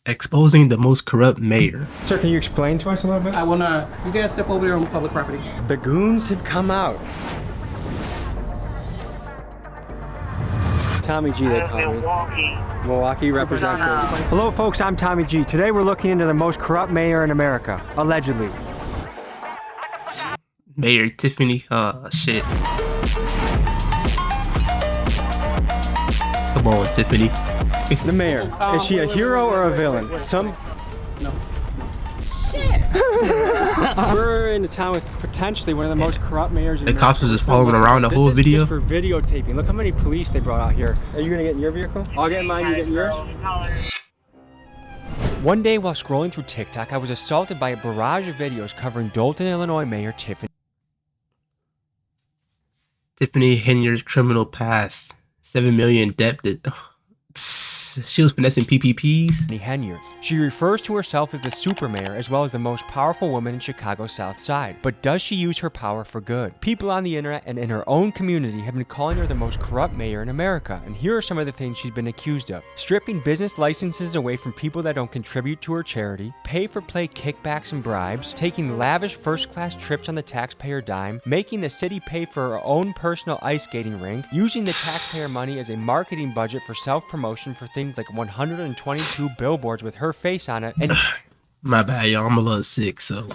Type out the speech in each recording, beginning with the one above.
Exposing the most corrupt mayor. Sir, can you explain to us a little bit? I wanna. You guys step over there on public property. The goons have come out. Tommy G, they call me. Milwaukee representative. Hello folks, I'm Tommy G. Today we're looking into the most corrupt mayor in America, allegedly. Mayor Tiffany, shit. Come on, Tiffany. The mayor, is she a hero or a villain? No. We're in a town with potentially one of the most corrupt mayors in The America. cops was just following around the whole This is video. just for videotaping. Look how many police they brought out here. Are you gonna get in your vehicle? I'll get in mine, you get in yours? One day while scrolling through TikTok, I was assaulted by a barrage of videos covering Dolton, Illinois Mayor Tiffany Henyard's criminal past. 7 million debt. She was finessing PPPs. Henyard. She refers to herself as the super mayor as well as the most powerful woman in Chicago's South Side. But does she use her power for good? People on the internet and in her own community have been calling her the most corrupt mayor in America. And here are some of the things she's been accused of. Stripping business licenses away from people that don't contribute to her charity, pay-for-play kickbacks and bribes, taking lavish first-class trips on the taxpayer dime, making the city pay for her own personal ice skating rink, using the taxpayer money as a marketing budget for self-promotion for things like 122 billboards with her face on it, and My bad, y'all. I'm a little sick, so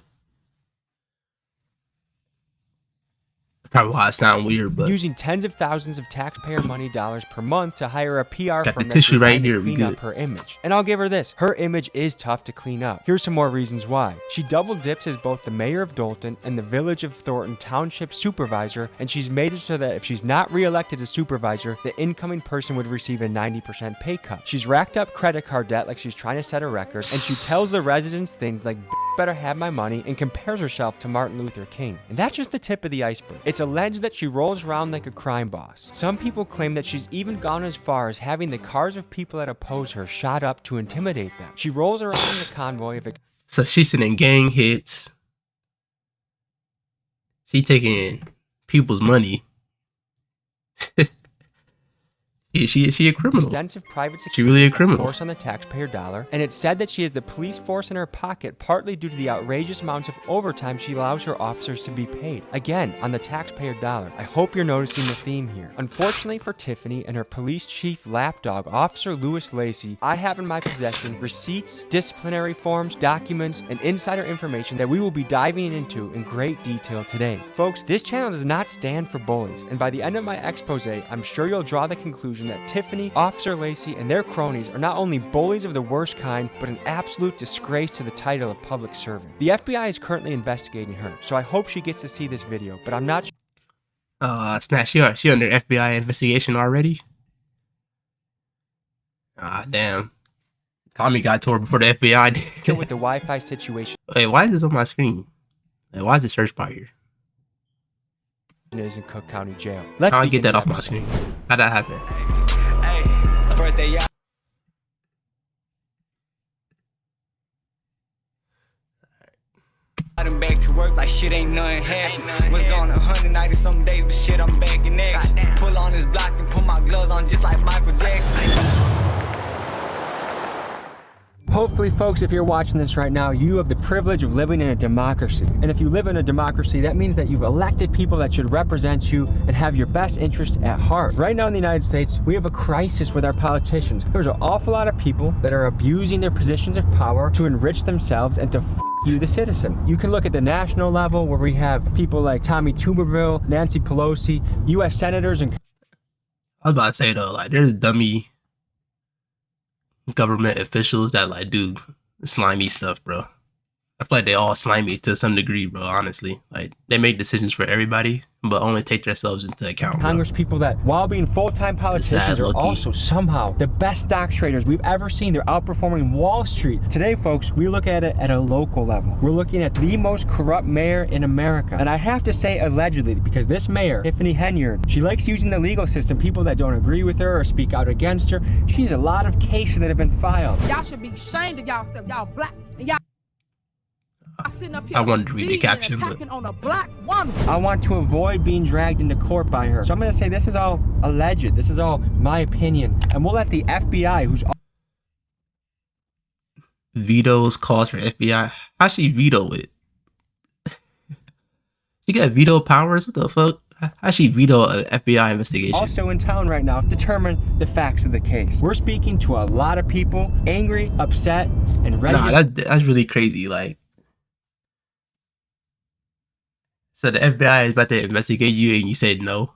probably why I sound weird, but using tens of thousands of taxpayer money dollars per month to hire a PR got the firm that's tissue right designed here. to We clean up good. her image. And I'll give her this, her image is tough to clean up. Here's some more reasons why. She double dips as both the mayor of Dolton and the village of Thornton Township supervisor, and she's made it so that if she's not reelected as supervisor, the incoming person would receive a 90% pay cut. She's racked up credit card debt like she's trying to set a record, and she tells the residents things like better have my money and compares herself to Martin Luther King. And that's just the tip of the iceberg. It's alleged that she rolls around like a crime boss. Some people claim that she's even gone as far as having the cars of people that oppose her shot up to intimidate them. She rolls around in a convoy of So she's sending gang hits. She taking people's money. She a criminal. extensive private She really a criminal. force on the taxpayer dollar, and it's said that she has the police force in her pocket partly due to the outrageous amounts of overtime she allows her officers to be paid. Again, on the taxpayer dollar. I hope you're noticing the theme here. Unfortunately for Tiffany and her police chief lapdog, Officer Louis Lacey, I have in my possession receipts, disciplinary forms, documents, and insider information that we will be diving into in great detail today. Folks, this channel does not stand for bullies, and by the end of my expose, I'm sure you'll draw the conclusion that Tiffany, Officer Lacey, and their cronies are not only bullies of the worst kind, but an absolute disgrace to the title of public servant. The FBI is currently investigating her, so I hope she gets to see this video, but I'm not sure. Snap, she under FBI investigation already? Ah, damn. Tommy got to her before the FBI did. with the Wi-Fi situation Wait, why is this on my screen? Like, why is the search bar here? is in Cook County Jail. Let's How I get begin that off the my episode. screen? How'd that happen? Birthday, yeah. I'm back to work like shit ain't nothing happened. Was gone 190 some days, but shit, I'm back in action. Pull on this block and put my gloves on just like Michael Jackson. Hopefully, folks, if you're watching this right now, you have the privilege of living in a democracy. And if you live in a democracy, that means that you've elected people that should represent you and have your best interest at heart. Right now in the United States, we have a crisis with our politicians. There's an awful lot of people that are abusing their positions of power to enrich themselves and to you, the citizen. You can look at the national level where we have people like Tommy Tuberville, Nancy Pelosi, U.S. senators, and I was about to say though, like, there's dummy government officials that like do slimy stuff, bro. I feel like they all slimy to some degree, bro. Honestly, like they make decisions for everybody, but only take themselves into account, bro. Congress people that, while being full-time politicians, are also somehow the best stock traders we've ever seen. They're outperforming Wall Street. Today, folks, we look at it at a local level. We're looking at the most corrupt mayor in America. And I have to say allegedly, because this mayor, Tiffany Henyard, she likes using the legal system. People that don't agree with her or speak out against her. She has a lot of cases that have been filed. Y'all should be ashamed of y'allself. Y'all black and y'all sitting up here. I wanted to read the caption, but on a black woman. I want to avoid being dragged into court by her. So I'm going to say this is all alleged. This is all my opinion. And we'll let the FBI, who's vetoes calls for FBI. How she veto it? She got veto powers? What the fuck? How she veto an FBI investigation? Also in town right now to determine the facts of the case. We're speaking to a lot of people, angry, upset, and ready Nah, that's really crazy. Like, so the FBI is about to investigate you, and you said no.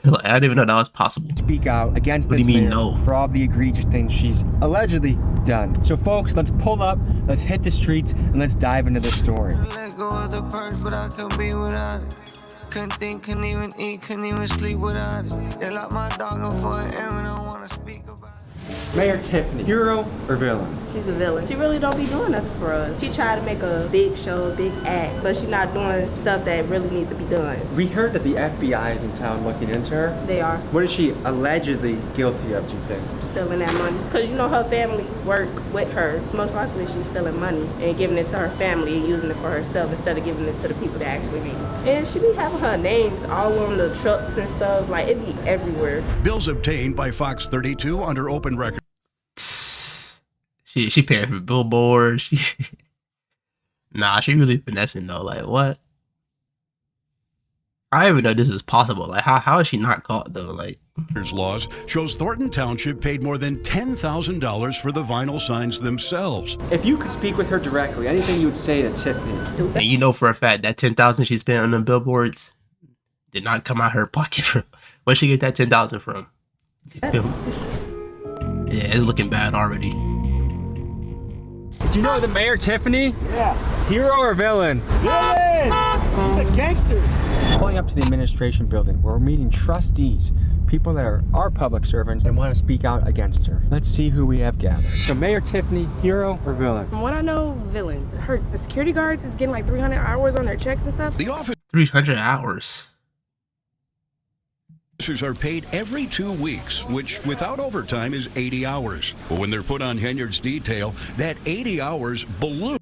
Like, I didn't even know that was possible. speak out against What this do you mean, mayor no? for all the egregious things she's allegedly done. So folks, let's pull up, let's hit the streets, and let's dive into this story. Let go of the perks, but I couldn't be without it. Couldn't think, couldn't even eat, couldn't even sleep without it. They locked my dog up for an M and I don't wanna speak about it. Mayor Tiffany, hero or villain? She's a villain. She really don't be doing nothing for us. She tried to make a big show, big act, but she's not doing stuff that really needs to be done. We heard that the FBI is in town looking into her. They are What is she allegedly guilty of, do you think? stealing that money. Because you know her family work with her. Most likely she's stealing money and giving it to her family and using it for herself instead of giving it to the people that actually need it. And she be having her names all on the trucks and stuff. Like, it be everywhere. Bills obtained by Fox 32 under open record. She paying for billboards. Nah, she really finessing though. Like, what? I didn't even know this was possible. Like, how is she not caught though? Like, Laws shows Thornton Township paid more than $10,000 for the vinyl signs themselves. If you could speak with her directly, anything you would say to Tiffany? and you know for a fact that 10,000 she spent on the billboards did not come out her pocket. Where'd she get that 10,000 from? Yeah, it's looking bad already. Did you know the mayor, Tiffany? Yeah. Hero or villain? Villain! He's a gangster! Pulling up to the administration building where we're meeting trustees, people that are our public servants and want to speak out against her. Let's see who we have gathered. So Mayor Tiffany, hero or villain? From what I know, villain. The security guards is getting like 300 hours on their checks and stuff. The officers 300 hours. are paid every 2 weeks, which without overtime is 80 hours. But when they're put on Henyard's detail, that 80 hours balloons.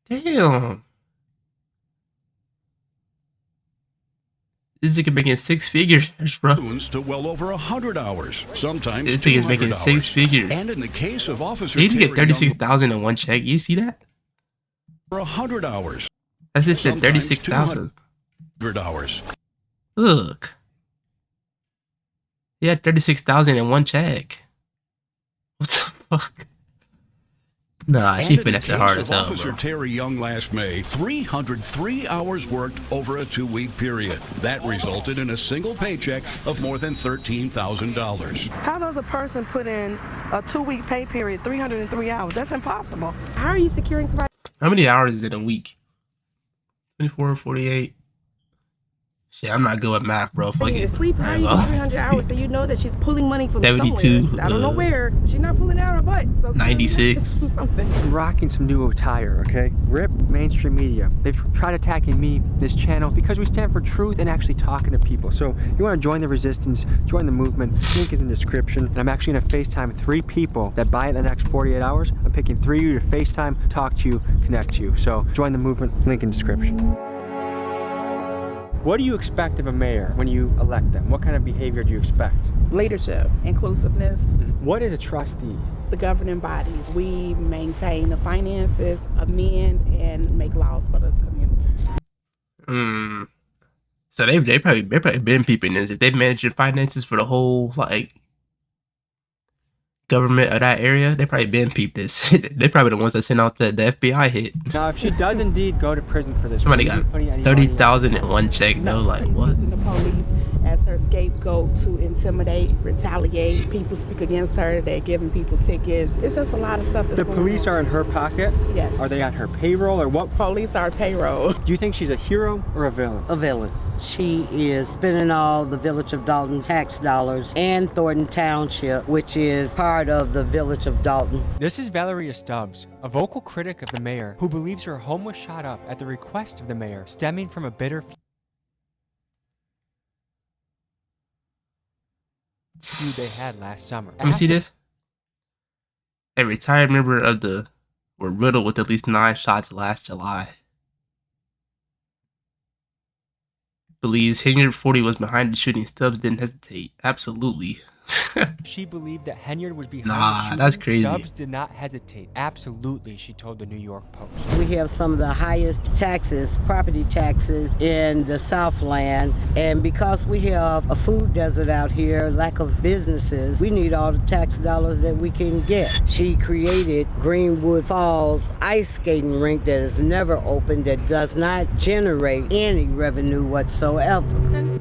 Damn. This nigga making 6 figures, bro. To well over 100 hours, sometimes This nigga's making 200 6 hours. figures. And in the case of Officer He didn't get Terry Young, 36,000 in one check. You see that? for 100 hours. That's just said Sometimes 36,000. 200 hours. Look. He had 36,000 in one check. What the fuck? Nah, And she in the finessed it case hard of as hell, Officer bro. Terry Young last May, 303 hours worked over a 2-week period. That resulted in a single paycheck of more than $13,000. How does a person put in a 2-week pay period, 303 hours? That's impossible. How are you securing somebody? How many hours is it a week? 24, 48. Shit, I'm not good with math, bro. Fuck To it. sleep? How are you getting 300 hours so you know that she's pulling money from 72, somewhere? I don't know where. She's not pulling out her butt. So 96. something. I'm rocking some new attire, okay? RIP mainstream media. They've tried attacking me, this channel, because we stand for truth and actually talking to people. So if you want to join the resistance, join the movement, link is in the description. And I'm actually going to FaceTime 3 people that buy it in the next 48 hours. I'm picking 3 of you to FaceTime, talk to you, connect to you. So join the movement, link in description. What do you expect of a mayor when you elect them? What kind of behavior do you expect? Leadership, inclusiveness, What is a trustee? the governing bodies. We maintain the finances, amend, and make laws for the community. So they probably been peeping this. If they manage your finances for the whole like government of that area, they probably been peeped this. They probably the ones that sent out the FBI hit. Now, if she does indeed go to prison for this, Somebody will you got be putting any 30,000 in one check. Though, like what? Using the police as her scapegoat to intimidate, retaliate. People speak against her. They're giving people tickets. It's just a lot of stuff. The police are in her pocket? Yes. Are they on her payroll or what? Police are payroll. Do you think she's a hero or a villain? A villain. She is spending all the Village of Dalton tax dollars and Thornton Township, which is part of the Village of Dalton. This is Valeria Stubbs, a vocal critic of the mayor who believes her home was shot up at the request of the mayor, stemming from a bitter feud they had last summer. Let me see this. A retired member of the were riddled with at least 9 shots last July. believes Henyard 40 was behind the shooting. Stubbs didn't hesitate. Absolutely. She believed that Henyard was behind the Nah, shooting. that's crazy. Stubbs did not hesitate. Absolutely, she told the New York Post. We have some of the highest taxes, property taxes in the Southland, and because we have a food desert out here, lack of businesses, we need all the tax dollars that we can get. She created Greenwood Falls ice skating rink that is never open, that does not generate any revenue whatsoever.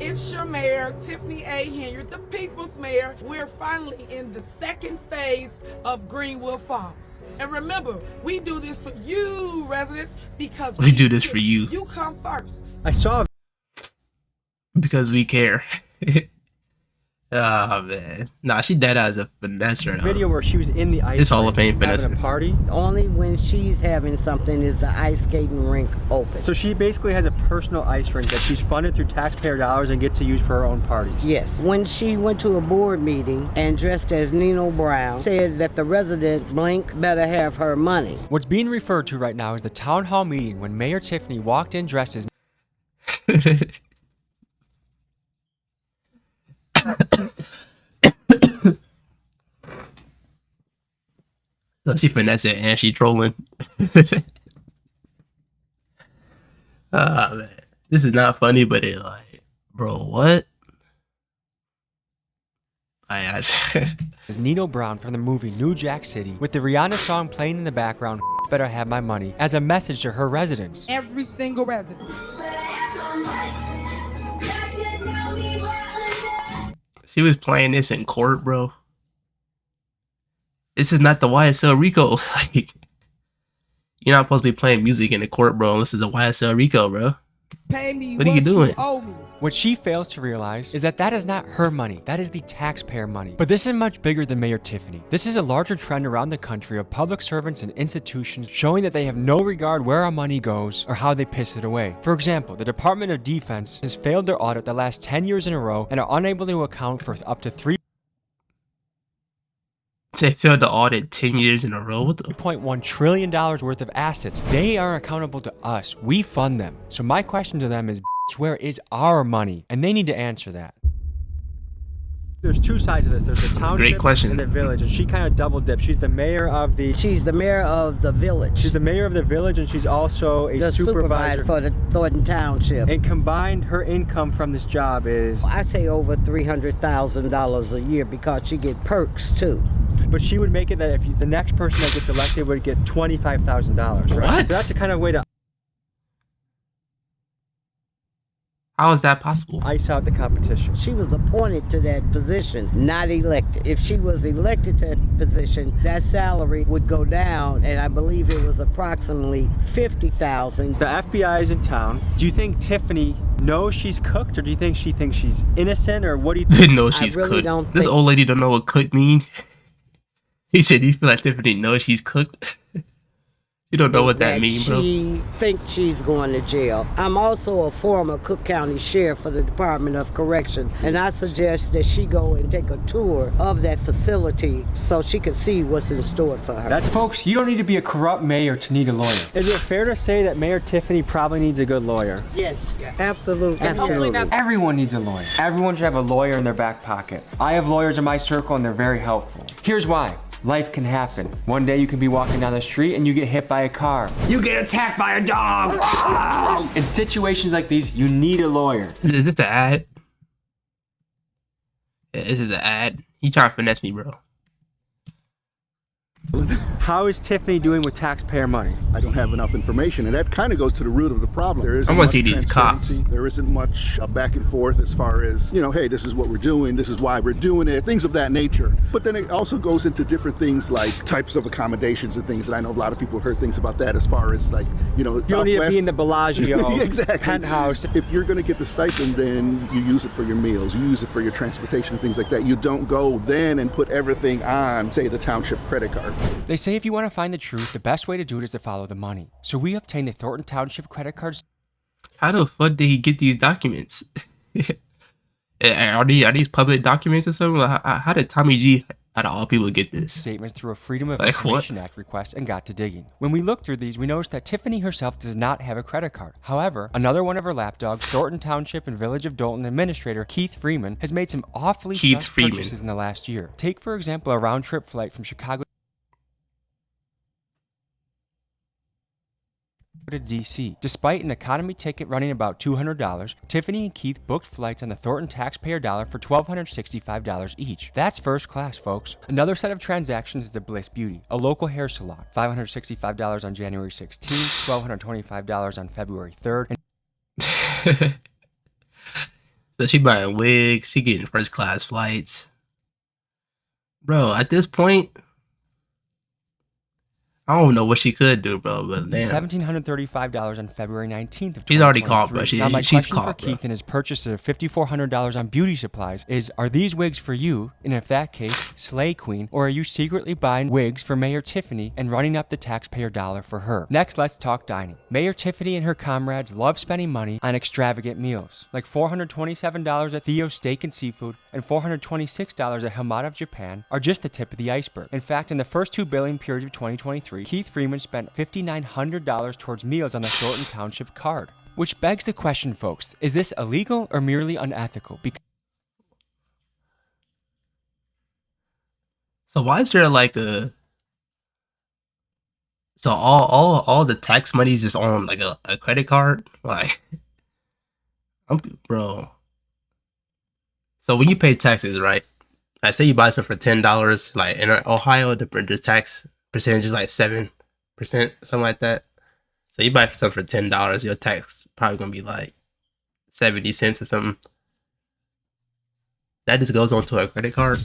It's your mayor, Tiffany A. Henyard, the people's mayor. We're finally in the second phase of Greenwood Falls. And remember, we do this for you, residents, because we do this for you. You come first. I saw because we care. Oh man, nah, she dead as a finesser. a video where she was in the ice It's Hall of Fame having finessing. a party. Only when she's having something is the ice skating rink open. So she basically has a personal ice rink that she's funded through taxpayer dollars and gets to use for her own parties. Yes. When she went to a board meeting and dressed as Nino Brown, said that the residents blink better have her money. What's being referred to right now is the town hall meeting when Mayor Tiffany walked in dressed as So she finessing and she trolling. Man, this is not funny, but it like, bro, what? is Nino Brown from the movie New Jack City, with the Rihanna song playing in the background, Better Have My Money, as a message to her residents. Every single resident. She was playing this in court, bro. This is not the YSL Rico. Like, you're not supposed to be playing music in the court, bro, unless it's a YSL Rico, bro. Pay me what are you doing? Owe me. What she fails to realize is that that is not her money, that is the taxpayer money. But this is much bigger than Mayor Tiffany. This is a larger trend around the country of public servants and institutions showing that they have no regard where our money goes or how they piss it away. For example, the Department of Defense has failed their audit the last 10 years in a row and are unable to account for up to They failed to audit 10 years in a row. What the $3.1 trillion worth of assets. They are accountable to us. We fund them. So my question to them is, where is our money? And they need to answer that. There's two sides of this. There's the township Great question. and the village, and she kind of double dipped. She's the mayor of the... She's the mayor of the village. She's the mayor of the village, and she's also a supervisor for the Thornton Township. And combined, her income from this job is... I say over $300,000 a year because she get perks too. But she would make it that if the next person that gets elected would get $25,000, right? What? So that's the kind of way to How is that possible? ice out the competition. She was appointed to that position, not elected. If she was elected to that position, that salary would go down, and I believe it was approximately $50,000. The FBI is in town. Do you think Tiffany knows she's cooked, or do you think she thinks she's innocent, or what do you think? Didn't know she's I really cooked. don't This think- old lady don't know what cooked mean. He said, "Do you feel like Tiffany knows she's cooked?" You don't know what that means, bro. She thinks she's going to jail. I'm also a former Cook County Sheriff for the Department of Correction, and I suggest that she go and take a tour of that facility so she can see what's in store for her. That's, folks, you don't need to be a corrupt mayor to need a lawyer. Is it fair to say that Mayor Tiffany probably needs a good lawyer? Yes, absolutely. Absolutely. Everyone needs a lawyer. Everyone should have a lawyer in their back pocket. I have lawyers in my circle, and they're very helpful. Here's why. Life can happen. One day you can be walking down the street and you get hit by a car. You get attacked by a dog! In situations like these, you need a lawyer. Is this the ad? Yeah, this is the ad. He trying to finesse me, bro. How is Tiffany doing with taxpayer money? I don't have enough information, and that kind of goes to the root of the problem. There isn't I want much to see these cops. transparency. There isn't much back and forth as far as, you know, hey, this is what we're doing, this is why we're doing it, things of that nature. But then it also goes into different things like types of accommodations and things, and I know a lot of people have heard things about that as far as, like, you know, You don't need to Southwest. be in the Bellagio Exactly. penthouse. If you're going to get the stipend, then you use it for your meals, you use it for your transportation and things like that. You don't go then and put everything on, say, the township credit card. They say if you want to find the truth, the best way to do it is to follow the money. So we obtained the Thornton Township credit cards. How the fuck did he get these documents? Are these public documents or something? Like, how did Tommy G Out of all people get this statements through a Freedom of Like Information what? Act request and got to digging. When we looked through these, we noticed that Tiffany herself does not have a credit card. However, another one of her lapdogs, Thornton Township and Village of Dalton administrator Keith Freeman, has made some awfully sus purchases in the last year. Take, for example, a round-trip flight from Chicago to DC. Despite an economy ticket running about $200, Tiffany and Keith booked flights on the Thornton taxpayer dollar for $1,265 each. That's first class, folks. Another set of transactions is the Bliss Beauty, a local hair salon. $565 on January 16th, $1,225 on February 3rd. So she buying wigs, she getting first class flights. Bro, at this point, I don't know what she could do, bro, but damn. $1,735 on February 19th of 2023. She's already caught, bro. Now, my She's question caught, for bro. Keith and his purchase of $5,400 on beauty supplies is, are these wigs for you? And if that case, slay queen, or are you secretly buying wigs for Mayor Tiffany and running up the taxpayer dollar for her? Next, let's talk dining. Mayor Tiffany and her comrades love spending money on extravagant meals, like $427 at Theo's Steak and Seafood and $426 at Hamada of Japan are just the tip of the iceberg. In fact, in the first 2 billing periods of 2023, Keith Freeman spent $5,900 towards meals on the Thornton Township card. Which begs the question, folks, is this illegal or merely unethical? So why is there like a... So all the tax money is just on like a credit card? Like, bro. So when you pay taxes, right? I say you buy something for $10, like in Ohio, the tax percentage is like 7%, something like that. So you buy something for $10, your tax probably gonna be like 70 cents or something. That just goes onto a credit card.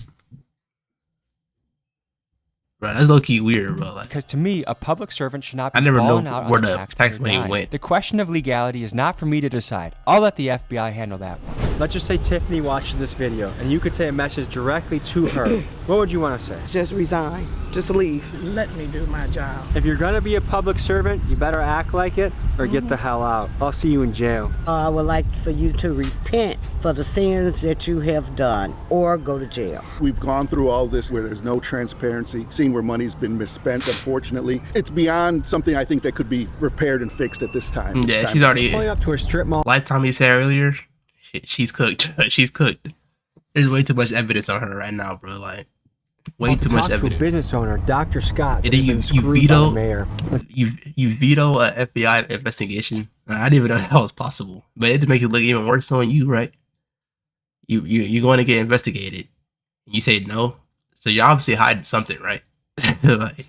Bro, that's low-key weird, bro. Like, because to me, a public servant should not be I never know falling out where on the the tax money dime. went. The question of legality is not for me to decide. I'll let the FBI handle that. Let's just say Tiffany watches this video, and you could say a message directly to her. What would you want to say? Just resign. Just leave. Let me do my job. If you're gonna be a public servant, you better act like it, or get the hell out. I'll see you in jail. I would like for you to repent for the sins that you have done, or go to jail. We've gone through all this where there's no transparency, seeing where money's been misspent, unfortunately. It's beyond something I think that could be repaired and fixed at this time. Yeah, she's already... Pulling up to a strip mall. Like Tommy said earlier, she's cooked. She's cooked. There's way too much evidence on her right now, bro. Like, way too much evidence. Business owner, Dr. Scott. And then you veto you veto a FBI investigation. I didn't even know that was possible, but it just makes it look even worse on you, right? You're going to get investigated. You say no, so you're obviously hiding something, right? Like,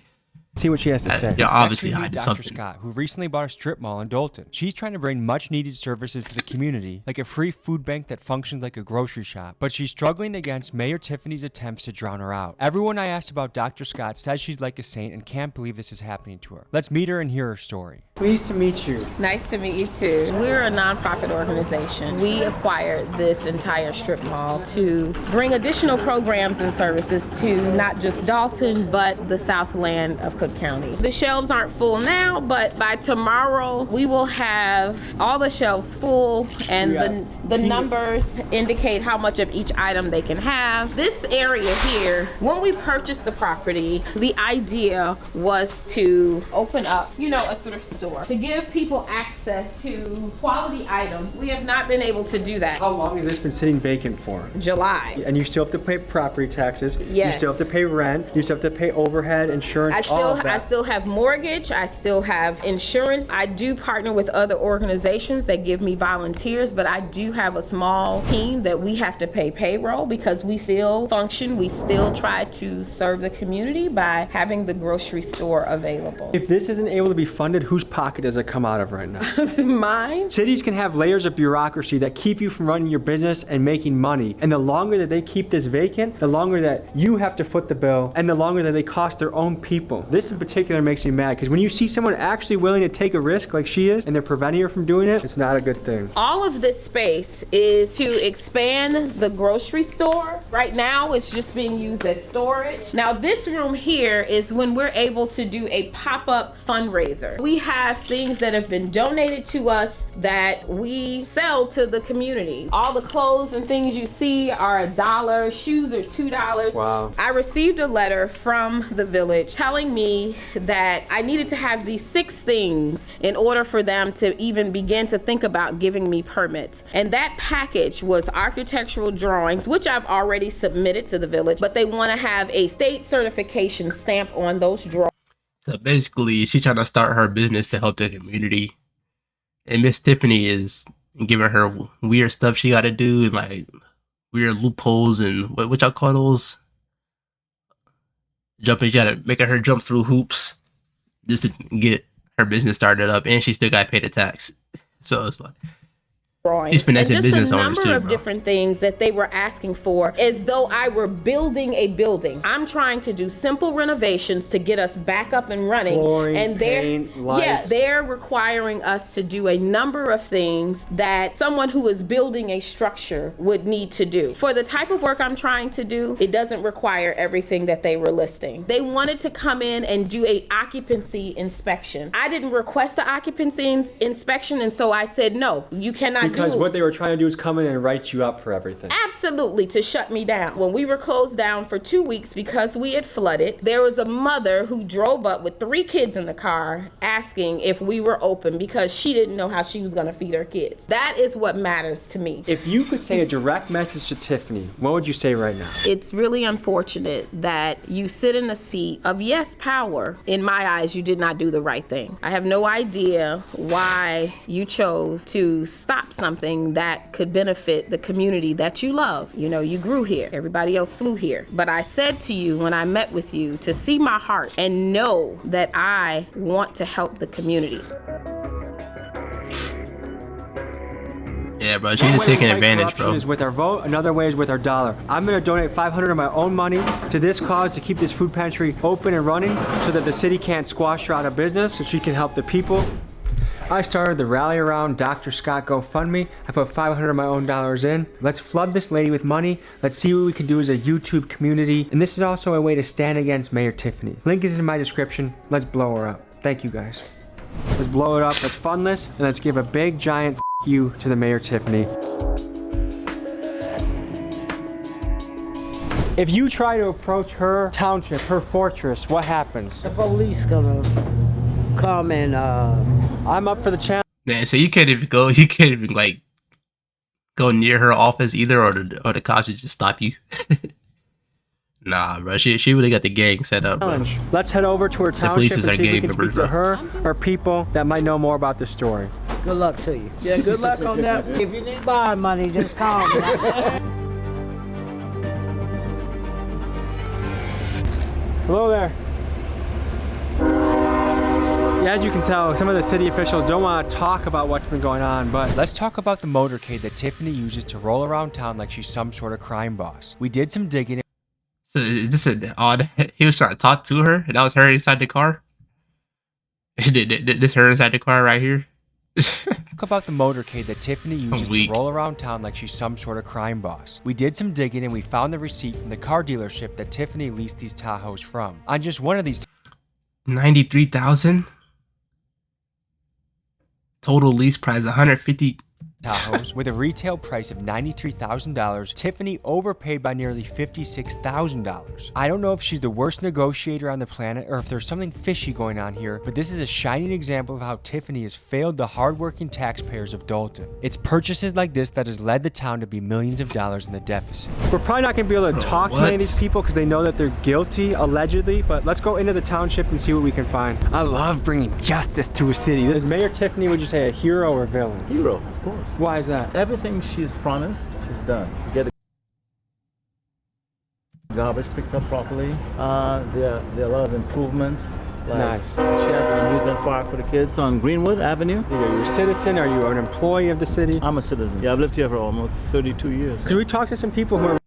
see what she has to say. You're obviously Actually, hiding Dr. something. Scott, who recently bought a strip mall in Dalton. She's trying to bring much needed services to the community, like a free food bank that functions like a grocery shop. But she's struggling against Mayor Tiffany's attempts to drown her out. Everyone I asked about Dr. Scott says she's like a saint and can't believe this is happening to her. Let's meet her and hear her story. Pleased to meet you. Nice to meet you too. We're a nonprofit organization. We acquired this entire strip mall to bring additional programs and services to not just Dalton, but the Southland of Cook County. The shelves aren't full now, but by tomorrow we will have all the shelves full, and the numbers indicate how much of each item they can have. This area here, when we purchased the property, the idea was to open up, a thrift store to give people access to quality items. We have not been able to do that. How long has this been sitting vacant for? July. And you still have to pay property taxes. Yes. You still have to pay rent. You still have to pay overhead, insurance, all of that. I still have mortgage. I still have insurance. I do partner with other organizations that give me volunteers, but I do have a small team that we have to pay payroll because we still function. We still try to serve the community by having the grocery store available. If this isn't able to be funded, whose pocket does it come out of right now? Mine. Cities can have layers of bureaucracy that keep you from running your business and making money. And the longer that they keep this vacant, the longer that you have to foot the bill, and the longer that they cost their own people. This in particular makes me mad because when you see someone actually willing to take a risk like she is and they're preventing her from doing it, it's not a good thing. All of this space is to expand the grocery store Right now, it's just being used as storage. Now, this room here is when we're able to do a pop-up fundraiser. We have things that have been donated to us that we sell to the community. All the clothes and things you see are $1, shoes are $2. Wow. I received a letter from the village telling me that I needed to have these 6 things in order for them to even begin to think about giving me permits. And that package was architectural drawings, which I've already submitted to the village, but they want to have a state certification stamp on those drawings. So basically, she's trying to start her business to help the community. And Miss Tiffany is giving her weird stuff she got to do, and like weird loopholes and what y'all call those? Jumping, you gotta making her jump through hoops just to get her business started up, and she still got to pay the tax. So it's like she's finessing business owners too, a number of bro. different things that they were asking for, as though I were building a building. I'm trying to do simple renovations to get us back up and running. Flooring, and paint, lights. they're requiring us to do a number of things that someone who is building a structure would need to do. For the type of work I'm trying to do, it doesn't require everything that they were listing. They wanted to come in and do a occupancy inspection. I didn't request the occupancy inspection, and so I said, no, you cannot Because what they were trying to do is come in and write you up for everything. Absolutely, to shut me down. When we were closed down for 2 weeks because we had flooded, there was a mother who drove up with 3 kids in the car asking if we were open because she didn't know how she was going to feed her kids. That is what matters to me. If you could say a direct message to Tiffany, what would you say right now? It's really unfortunate that you sit in a seat of, yes, power. In my eyes, you did not do the right thing. I have no idea why you chose to stop something that could benefit the community that you love. You know, you grew here. Everybody else flew here. But I said to you when I met with you to see my heart and know that I want to help the community. Yeah, bro, she's just taking advantage, bro. One way is with our vote, another way is with our dollar. I'm going to donate $500 of my own money to this cause to keep this food pantry open and running so that the city can't squash her out of business, so she can help the people. I started the Rally Around Dr. Scott GoFundMe. I put $500 of my own dollars in. Let's flood this lady with money. Let's see what we can do as a YouTube community. And this is also a way to stand against Mayor Tiffany. Link is in my description. Let's blow her up. Thank you guys. Let's blow it up. Let's fund this. And let's give a big giant you to the Mayor Tiffany. If you try to approach her township, her fortress, what happens? The police gonna come and I'm up for the challenge. Man, so you can't even like go near her office either, or the cops would just stop you. Nah, bro, she really got the gang set up, bro. Let's head over to her township police and is see our if we gang can members, speak to bro. her or people that might know more about this story. good luck to you. Yeah, good luck on that. If you need bond money, just call me. Hello there. Yeah, as you can tell, some of the city officials don't want to talk about what's been going on, but let's talk about the motorcade that Tiffany uses to roll around town like she's some sort of crime boss. We did some digging. So this is odd. He was trying to talk to her, and that was her inside the car. This her inside the car right here. Talk about the motorcade that Tiffany uses to roll around town like she's some sort of crime boss. We did some digging and we found the receipt from the car dealership that Tiffany leased these Tahoes from. On just one of these 93,000. Total lease price 150. Tahoes with a retail price of $93,000, Tiffany overpaid by nearly $56,000. I don't know if she's the worst negotiator on the planet or if there's something fishy going on here, but this is a shining example of how Tiffany has failed the hardworking taxpayers of Dalton. It's purchases like this that has led the town to be millions of dollars in the deficit. We're probably not going to be able to talk to many of these people because they know that they're guilty, allegedly, but let's go into the township and see what we can find. I love bringing justice to a city. Is Mayor Tiffany, would you say, a hero or villain? Hero, of course. Why is that? Everything she's promised, she's done. You get the garbage picked up properly. There are a lot of improvements. Like Nice. She has an amusement park for the kids on Greenwood Avenue. Are you a citizen? Are you an employee of the city? I'm a citizen. Yeah, I've lived here for almost 32 years. Could we talk to some people who are...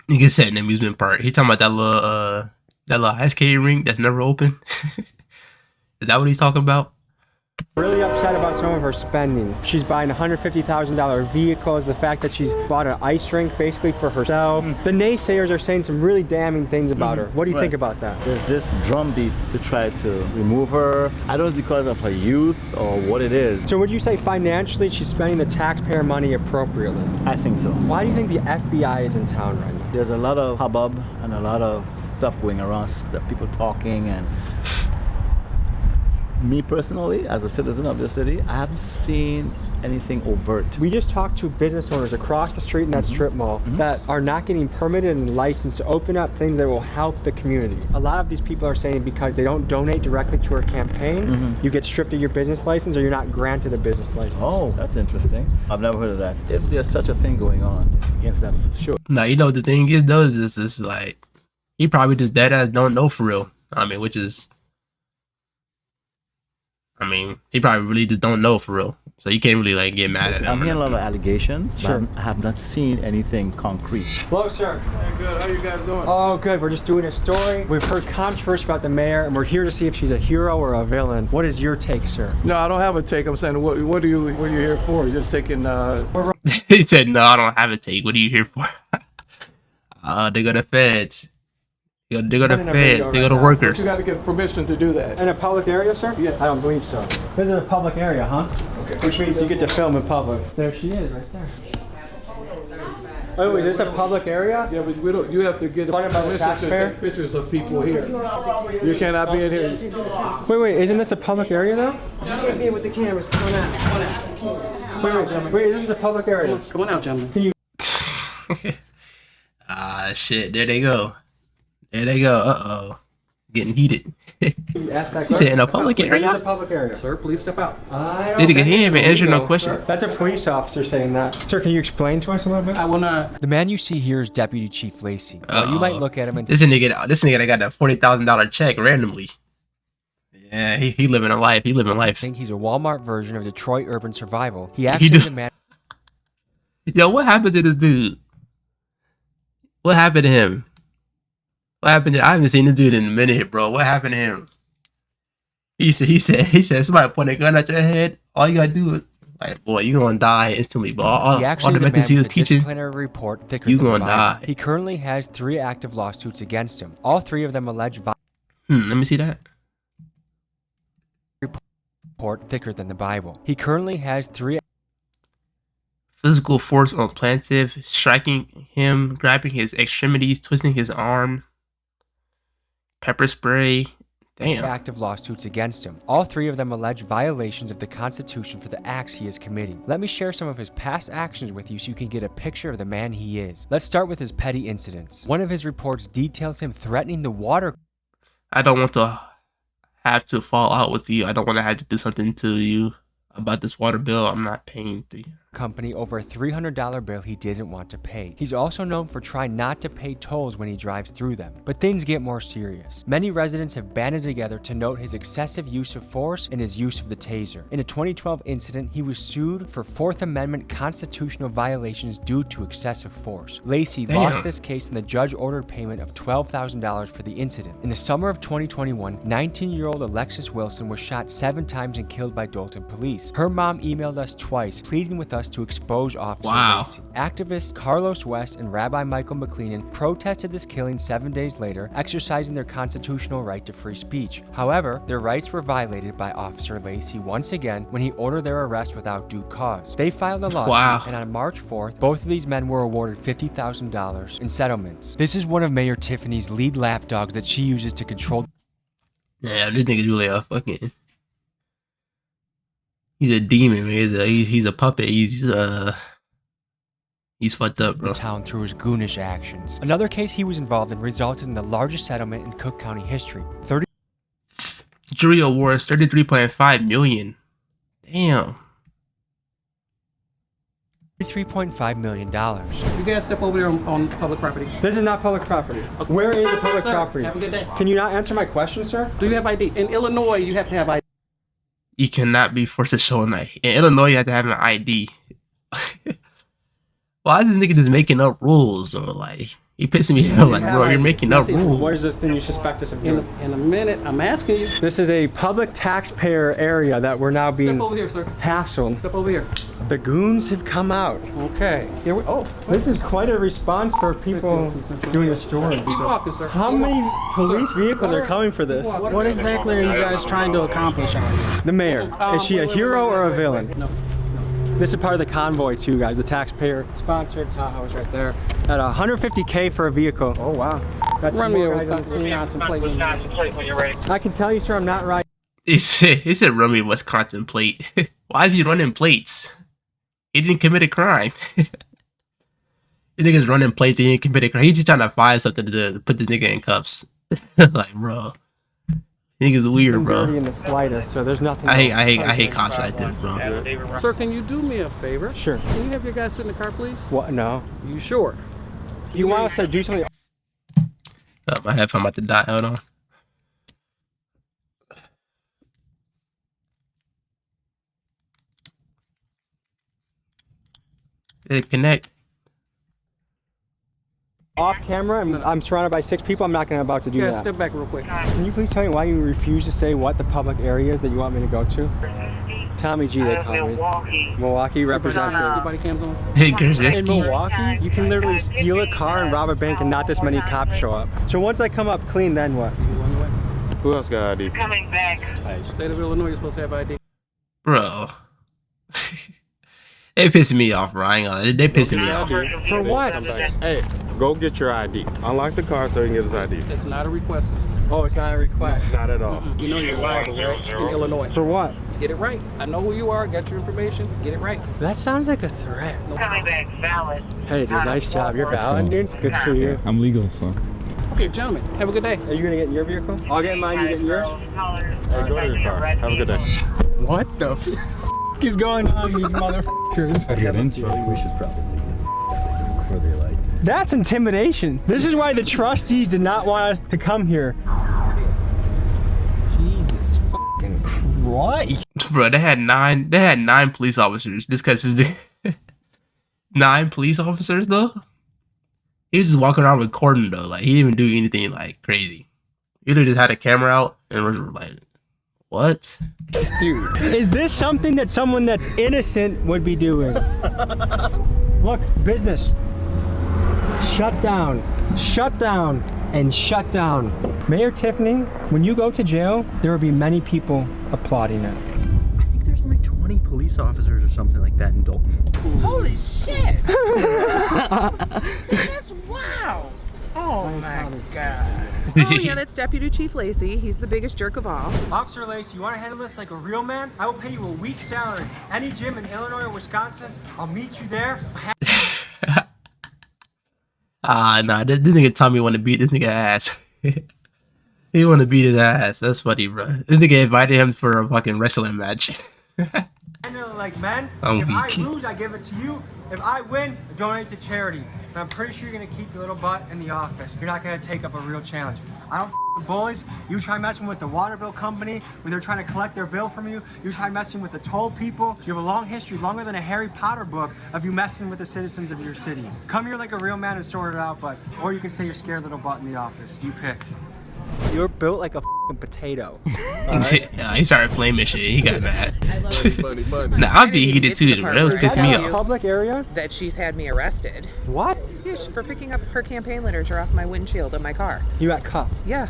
You can set an amusement park. He talking about that little ice skating rink that's never open. Is that what he's talking about? Really upset about some of her spending. She's buying $150,000 vehicles, the fact that she's bought an ice rink basically for herself. The naysayers are saying some really damning things about her. What do you think about that? There's this drumbeat to try to remove her. I don't know because of her youth or what it is. So would you say financially she's spending the taxpayer money appropriately? I think so. Why do you think the FBI is in town right now? There's a lot of hubbub and a lot of stuff going around, people talking, and me personally, as a citizen of the city, I haven't seen anything overt. We just talked to business owners across the street in that strip mall that are not getting permitted and licensed to open up things that will help the community. A lot of these people are saying because they don't donate directly to her campaign, you get stripped of your business license or you're not granted a business license. Oh, that's interesting. I've never heard of that. If there's such a thing going on, against that for sure. Now, you know what the thing is though, is this like, he probably just dead ass don't know for real. I mean, he probably really just don't know for real. So you can't really like get mad at him. I'm hearing a lot of allegations, Sure. but I have not seen anything concrete. Hello, sir. Hey, good. How you guys doing? Oh, good. We're just doing a story. We've heard controversy about the mayor, and we're here to see if she's a hero or a villain. What is your take, sir? No, I don't have a take. I'm saying, what are you here for? You're just taking, He said, no, I don't have a take. What are you here for? They go to feds. They go to feds. They go to workers. You got to get permission to do that. In a public area, sir? Yeah. I don't believe so. This is a public area, huh? Okay. Which means you get to film in public. There she is, right there. Oh, is this a public area? Yeah, but we don't. You have to get permission to take pictures of people here. You cannot be in here. Wait, isn't this a public area though? You can't be with the cameras. Come on out. Come on out. Wait, is this a public area? Come on out, gentlemen. Can you? Shit. There they go. There they go. Uh-oh. Getting heated. You ask that He said in a public This is a area? public area. Sir, please step out. He didn't even answer no question. That's a police officer saying that. Sir, can you explain to us a little bit? I will not. The man you see here is Deputy Chief Lacey. Now, you might look at him and This nigga that got that $40,000 check randomly. Yeah, he living a life. He living life. think he's a Walmart version of Detroit Urban Survival. He actually is a man. Yo, what happened to this dude? What happened to him? What happened to, I haven't seen this dude in a minute, bro. What happened to him? He said somebody point a gun at your head. All you gotta do is like, boy, you gonna die instantly. But all the methods he was teaching, report thicker you than gonna mine. die. He currently has 3 active lawsuits against him. All 3 of them allege Let me see that. report thicker than the Bible. He currently has 3 Physical force on plaintiff, striking him, grabbing his extremities, twisting his arm, pepper spray. Damn. active lawsuits against him. All 3 of them allege violations of the Constitution for the acts he is committing. Let me share some of his past actions with you so you can get a picture of the man he is. Let's start with his petty incidents. One of his reports details him threatening the water. I don't want to have to fall out with you. I don't want to have to do something to you about this water bill. I'm not paying the company over a $300 bill he didn't want to pay. He's also known for trying not to pay tolls when he drives through them. But things get more serious. Many residents have banded together to note his excessive use of force and his use of the taser. In a 2012 incident, he was sued for 4th Amendment constitutional violations due to excessive force. Lacey lost this case and the judge ordered payment of $12,000 for the incident. In the summer of 2021, 19-year-old Alexis Wilson was shot 7 times and killed by Dolton police. Her mom emailed us twice, pleading with us to expose Officer Lacey. Activists Carlos West and Rabbi Michael McLeenan protested this killing 7 days later, exercising their constitutional right to free speech. However, their rights were violated by Officer Lacey once again when he ordered their arrest without due cause. They filed a lawsuit, and on March 4th, both of these men were awarded $50,000 in settlements. This is one of Mayor Tiffany's lead lapdogs that she uses to control. Yeah, this nigga's really a fucking... He's a demon, man. He's a puppet. He's fucked up, bro. The town through his goonish actions. Another case he was involved in resulted in the largest settlement in Cook County history. Jury awards $33.5 million. Damn. $33.5 million. You guys step over there on public property. This is not public property. Okay. Where is the public property? Have a good day. Can you not answer my question, sir? Do you have ID? In Illinois, you have to have ID. You cannot be forced to show an ID. In Illinois, you have to have an ID. Why is this nigga just making up rules? Or like, he pissing me off. Like, bro, you're making up rules. What is the thing you suspect us of doing? In a minute, I'm asking you. This is a public taxpayer area that we're now being Step over here, sir. hassled. Step over here. The goons have come out. Okay. Here we, this is quite a response for people doing a story. Keep walking, sir. How many police vehicles are coming for this? What exactly are you guys trying to accomplish on this? The mayor. Is she a hero or a villain? No. This is part of the convoy too, guys. The taxpayer sponsored Tahoe's right there. At $150K for a vehicle. Oh wow. That's Run me more over. guys when you're ready. I can tell you, sir, I'm not right. He said run me Wisconsin plate. Why is he running plates? He didn't commit a crime. You niggas running plates, he didn't commit a crime. He's just trying to find something to put this nigga in cuffs. Like, bro. Niggas weird, bro. In the slightest, so there's nothing. I hate cops like this, bro. Sir, can you do me a favor? Sure. Can you have your guys sit in the car, please? What? No. You sure? You want us to do something? Oh, my headphone about to die. Hold on. Did it connect? Off camera, I'm surrounded by 6 people. I'm not about to do that. Yeah, step back real quick. Can you please tell me why you refuse to say what the public area is that you want me to go to? Tommy G, they call me. Milwaukee representative. Everybody cams on? Hey, in Milwaukee, you can literally steal a car and rob a bank and not this many cops show up. So once I come up clean, then what? Who else got ID? Coming back. State of Illinois, you're supposed to have ID. Bro. They pissing me off, bro. I ain't gonna, they pissing me off. For what? Hey, go get your ID. Unlock the car so you can get his ID. it's not a request. Oh, it's not a request. Not at all. You know you're liable, right? In Illinois. For what? Get it right. I know who you are. Got your information. Get it right. That sounds like a threat. Coming back valid. Hey, dude, nice job. You're valid, dude. Good for you. I'm legal, so. Okay, gentlemen, have a good day. Are you gonna get in your vehicle? I'll get in mine, you get in yours? Hey, go to your car. Have a good day. What the f is going on, these motherfuckers? We should probably before they like. That's intimidation. This is why the trustees did not want us to come here. Jesus fucking Christ. Bro, they had nine police officers just because it's the 9 police officers though. He was just walking around recording though, like he didn't even do anything like crazy. He literally just had a camera out and was like, what? Dude, is this something that someone that's innocent would be doing? Look, business. Shut down, and shut down. Mayor Tiffany, when you go to jail, there will be many people applauding it. I think there's only 20 police officers or something like that in Dalton. Holy shit! That's wow! Oh my god. Oh yeah, that's Deputy Chief Lacey. He's the biggest jerk of all. Officer Lacey, you want to handle this like a real man? I will pay you a week's salary. Any gym in Illinois or Wisconsin, I'll meet you there. Nah, this nigga Tommy want to beat this nigga ass. He want to beat his ass. That's funny, bro. This nigga invited him for a fucking wrestling match. Like men, I'm if I weak. lose, I give it to you. If I win, I donate to charity. And I'm pretty sure you're gonna keep your little butt in the office. You're not gonna take up a real challenge. I don't with bullies. You try messing with the water bill company when they're trying to collect their bill from you. You try messing with the toll people. You have a long history, longer than a Harry Potter book, of you messing with the citizens of your city. Come here like a real man and sort it out, or you can stay your scared little butt in the office. You pick. You're built like a f***ing potato. Right? Yeah, he started flaming shit. He got mad. Money. Nah, I'd be heated too. That was pissing me off. Public area? That she's had me arrested. What? Yeah, for picking up her campaign literature off my windshield of my car. You got cuffed? Yes.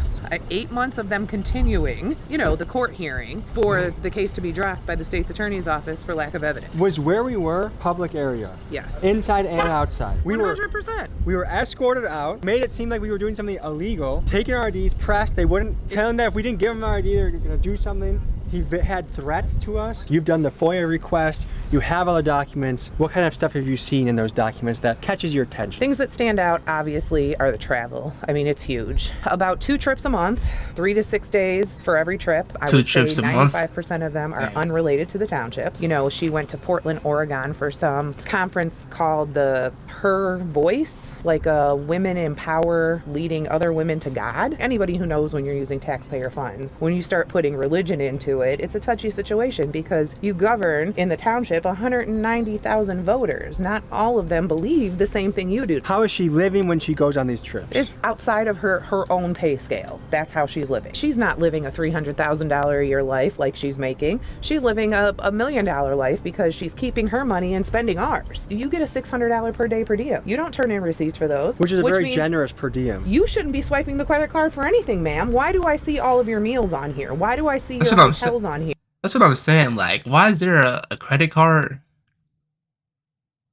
8 months of them continuing, the court hearing for the case to be dropped by the state's attorney's office for lack of evidence. Was where we were public area? Yes. Inside and outside. 100%. We were escorted out, made it seem like we were doing something illegal, taking our IDs, pressed. They wouldn't tell him that if we didn't give him our ID, they were gonna do something. He had threats to us. You've done the FOIA request. You have all the documents. What kind of stuff have you seen in those documents that catches your attention? Things that stand out, obviously, are the travel. I mean, it's huge. About 2 trips a month, 3 to 6 days for every trip. I would say 95% of them are unrelated to the township. She went to Portland, Oregon for some conference called the Her Voice, like a women empower leading other women to God. Anybody who knows when you're using taxpayer funds, when you start putting religion into it, it's a touchy situation because you govern in the township township 190,000 voters. Not all of them believe the same thing you do. How is she living when she goes on these trips? It's outside of her own pay scale. That's how she's living. She's not living a $300,000 a year life like she's making. She's living a $1 million life because she's keeping her money and spending ours. You get a $600 per day per diem. You don't turn in receipts for those. Which is very generous per diem. You shouldn't be swiping the credit card for anything, ma'am. Why do I see all of your meals on here? Why do I see your hotels on here? That's what I'm saying. Like, why is there a credit card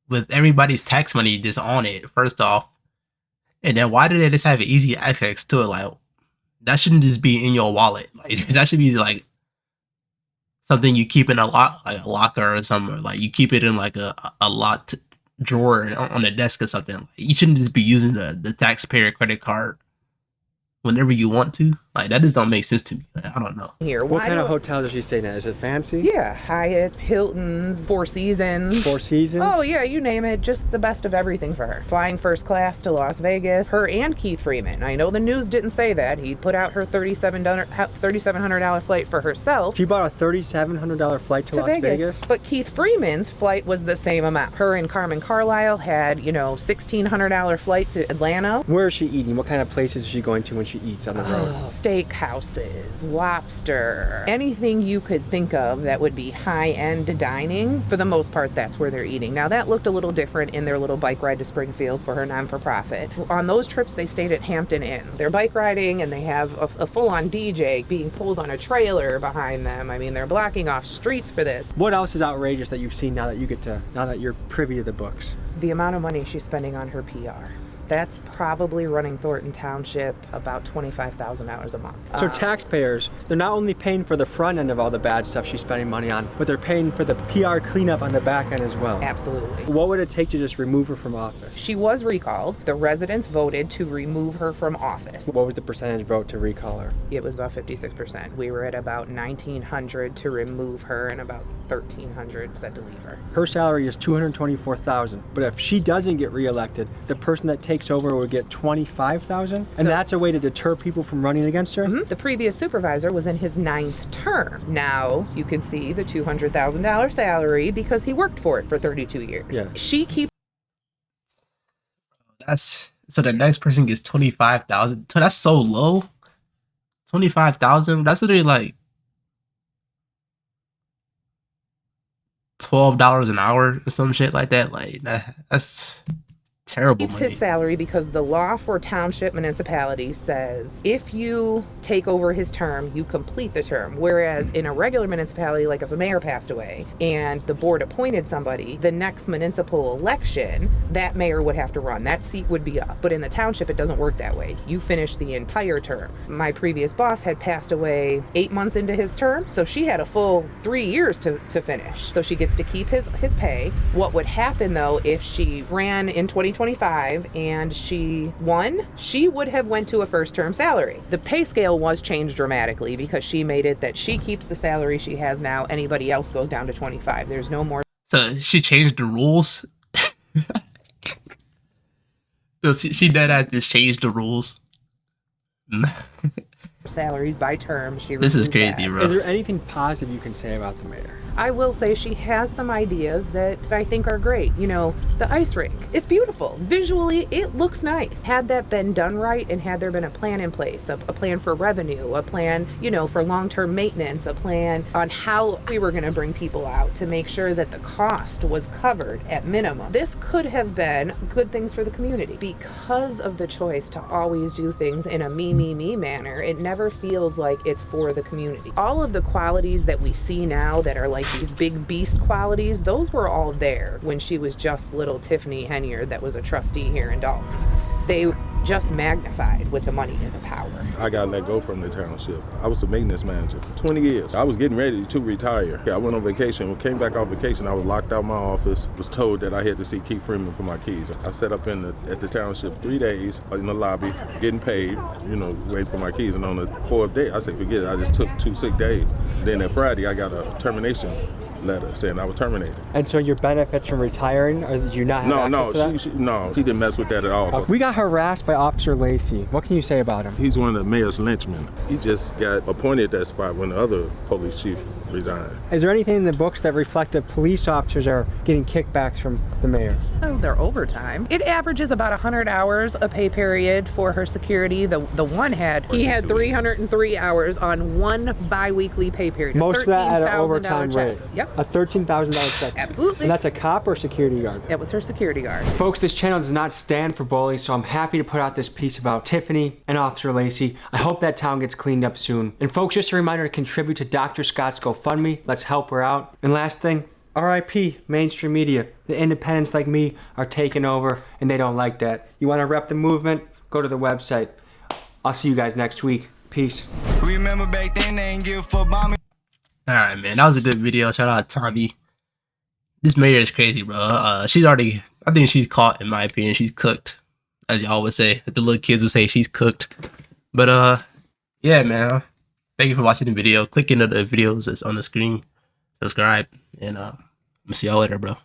with everybody's tax money just on it, first off? And then why do they just have easy access to it? Like, that shouldn't just be in your wallet. Like, that should be like something you keep in a locker or something. Like, you keep it in like a locked drawer on the desk or something. Like, you shouldn't just be using the taxpayer credit card whenever you want to. Like, that just don't make sense to me. Like, I don't know. Here, what kind of hotel is she staying at? Is it fancy? Yeah, Hyatt, Hilton's, Four Seasons. Four Seasons? Oh yeah, you name it. Just the best of everything for her. Flying first class to Las Vegas. Her and Keith Freeman. I know the news didn't say that. He put out her $3,700 flight for herself. She bought a $3,700 flight to Las Vegas? But Keith Freeman's flight was the same amount. Her and Carmen Carlisle had, $1,600 flight to Atlanta. Where is she eating? What kind of places is she going to when she eats on the road? Steakhouses, lobster, anything you could think of that would be high-end dining. For the most part, that's where they're eating. Now, that looked a little different in their little bike ride to Springfield for her non-for-profit. On those trips, they stayed at Hampton Inn. They're bike riding, and they have a full-on DJ being pulled on a trailer behind them. I mean, they're blocking off streets for this. What else is outrageous that you've seen now that you're privy to the books? The amount of money she's spending on her PR. That's probably running Thornton Township about $25,000 a month. So taxpayers, they're not only paying for the front end of all the bad stuff she's spending money on, but they're paying for the PR cleanup on the back end as well. Absolutely. What would it take to just remove her from office? She was recalled. The residents voted to remove her from office. What was the percentage vote to recall her? It was about 56%. We were at about 1,900 to remove her and about 1,300 said to leave her. Her salary is $224,000, but if she doesn't get reelected, the person that takes over would get $25,000, and that's a way to deter people from running against her? The previous supervisor was in his 9th term. Now you can see the $200,000 salary because he worked for it for 32 years. Yeah. She keeps. So the next person gets $25,000. That's so low. $25,000. That's literally like $12 an hour or some shit like that. Like that's terrible money. His salary because the law for township municipalities says if you take over his term, you complete the term. Whereas in a regular municipality, like if a mayor passed away and the board appointed somebody, the next municipal election, that mayor would have to run. That seat would be up. But in the township, it doesn't work that way. You finish the entire term. My previous boss had passed away 8 months into his term, so she had a full 3 years to finish. So she gets to keep his pay. What would happen though if she ran in 2025 and she won, she would have went to a first term salary. The pay scale was changed dramatically because she made it that she keeps the salary she has now, anybody else goes down to 25. There's no more. So she changed the rules. So she dead at just changed the rules. Salaries by term. This is crazy, bro. Is there anything positive you can say about the mayor? I will say she has some ideas that I think are great. The ice rink. It's beautiful. Visually, it looks nice. Had that been done right and had there been a plan in place, a plan for revenue, a plan, for long-term maintenance, a plan on how we were going to bring people out to make sure that the cost was covered at minimum. This could have been good things for the community. Because of the choice to always do things in a me manner, it never feels like it's for the community. All of the qualities that we see now that are like these big beast qualities, those were all there when she was just little Tiffany Henyard that was a trustee here in Dalton. They just magnified with the money and the power. I got let go from the township. I was the maintenance manager for 20 years. I was getting ready to retire. I went on vacation. When I came back off vacation, I was locked out of my office, was told that I had to see Keith Freeman for my keys. I sat up at the township 3 days in the lobby, getting paid, waiting for my keys. And on the 4th day, I said, forget it. I just took 2 sick days. Then that Friday, I got a termination letter saying I was terminated. And so your benefits from retiring, or did you not have access to that? No, she didn't mess with that at all. We got harassed by Officer Lacey. What can you say about him? He's one of the mayor's lynchmen. He just got appointed at that spot when the other police chief resigned. Is there anything in the books that reflect that police officers are getting kickbacks from the mayor? Oh, they're overtime. It averages about 100 hours a pay period for her security. The one he had 303 hours on one bi-weekly pay period. Most of that at an overtime check. rate. Yep. A $13,000 check. Absolutely. And that's a cop or security guard? It was her security guard. Folks, this channel does not stand for bullies, so I'm happy to put out this piece about Tiffany and Officer Lacey. I hope that town gets cleaned up soon. And folks, just a reminder to contribute to Dr. Scott's GoFundMe. Let's help her out. And last thing, RIP mainstream media. The independents like me are taking over, and they don't like that. You want to rep the movement? Go to the website. I'll see you guys next week. Peace. Remember back then they ain't give for bombing. Alright, man, that was a good video. Shout out to Tommy. This mayor is crazy, bro. She's already, I think she's caught, in my opinion. She's cooked, as y'all would say. The little kids would say she's cooked. But yeah, man. Thank you for watching the video. Click into the videos that's on the screen. Subscribe, and I'm gonna see y'all later, bro.